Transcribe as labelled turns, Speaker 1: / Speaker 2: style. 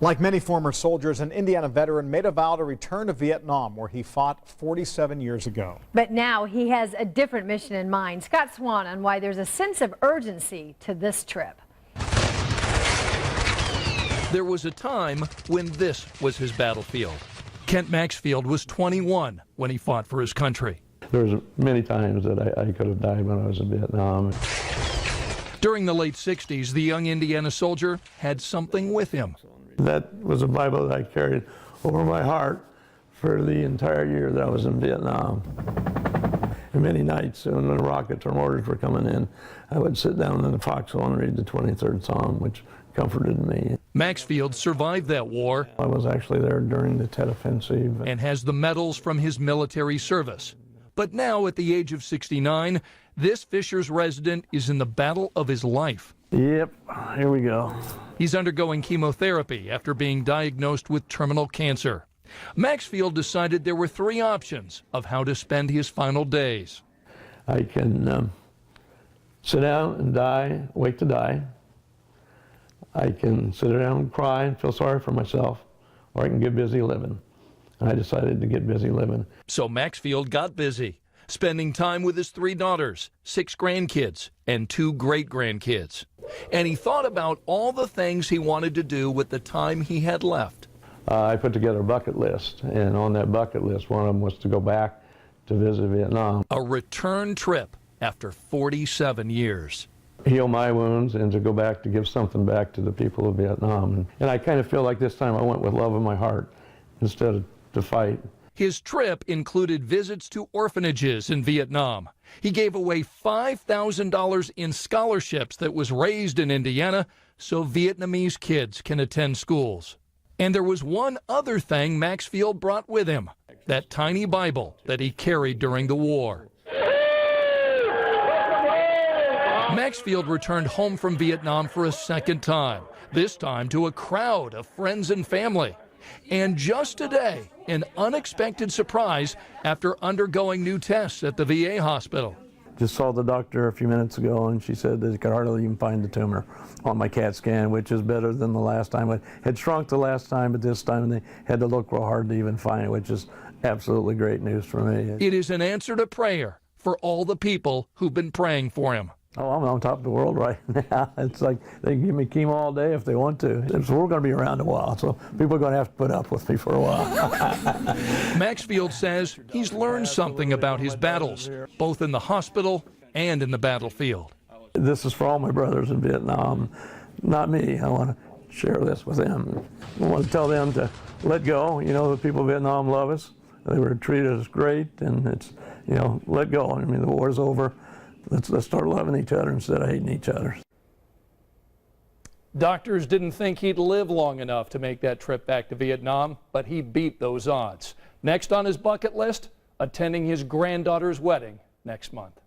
Speaker 1: Like many former soldiers, an Indiana veteran made a vow to return to Vietnam, where he fought 47 years ago.
Speaker 2: But now he has a different mission in mind. Scott Swan on why there's a sense of urgency to this trip.
Speaker 3: There was a time when this was his battlefield. Kent Maxfield was 21 when he fought for his country.
Speaker 4: There was many times that I could have died when I was in Vietnam.
Speaker 3: During the late 60s, the young Indiana soldier had something with him.
Speaker 4: That was a Bible that I carried over my heart for the entire year that I was in Vietnam. And many nights when the rockets or mortars were coming in, I would sit down in the foxhole and read the 23rd Psalm, which comforted me.
Speaker 3: Maxfield survived that war.
Speaker 4: I was actually there during the Tet Offensive.
Speaker 3: And has the medals from his military service. But now, at the age of 69, this Fishers resident is in the battle of his life.
Speaker 4: Yep, here we go.
Speaker 3: He's undergoing chemotherapy after being diagnosed with terminal cancer. Maxfield decided there were three options of how to spend his final days.
Speaker 4: I can sit down and die, wait to die. I can sit down and cry and feel sorry for myself, or I can get busy living. I decided to get busy living.
Speaker 3: So Maxfield got busy, spending time with his 3 daughters, 6 grandkids, and 2 great-grandkids. And he thought about all the things he wanted to do with the time he had left.
Speaker 4: I put together a bucket list, and on that bucket list, one of them was to go back to visit Vietnam.
Speaker 3: A return trip after 47 years.
Speaker 4: Heal my wounds and to go back to give something back to the people of Vietnam. And I kind of feel like this time I went with love in my heart instead of to fight.
Speaker 3: His trip included visits to orphanages in Vietnam. He gave away $5,000 in scholarships that was raised in Indiana so Vietnamese kids can attend schools. And there was one other thing Maxfield brought with him, that tiny Bible that he carried during the war. Maxfield returned home from Vietnam for a second time, this time to a crowd of friends and family. And just today, an unexpected surprise after undergoing new tests at the VA hospital.
Speaker 4: Just saw the doctor a few minutes ago, and she said that they could hardly even find the tumor on my CAT scan, which is better than the last time. It had shrunk the last time, but this time they had to look real hard to even find it, which is absolutely great news for me.
Speaker 3: It is an answer to prayer for all the people who've been praying for him.
Speaker 4: Oh, I'm on top of the world right now. It's like they can give me chemo all day if they want to. So we're going to be around a while, so people are going to have to put up with me for a while.
Speaker 3: Maxfield says he's learned something about his battles, both in the hospital and in the battlefield.
Speaker 4: This is for all my brothers in Vietnam, not me. I want to share this with them. I want to tell them to let go. You know, the people of Vietnam love us. They were treated as great, and it's, you know, let go. I mean, the war's over. Let's start loving each other instead of hating each other.
Speaker 3: Doctors didn't think he'd live long enough to make that trip back to Vietnam, but he beat those odds. Next on his bucket list, attending his granddaughter's wedding next month.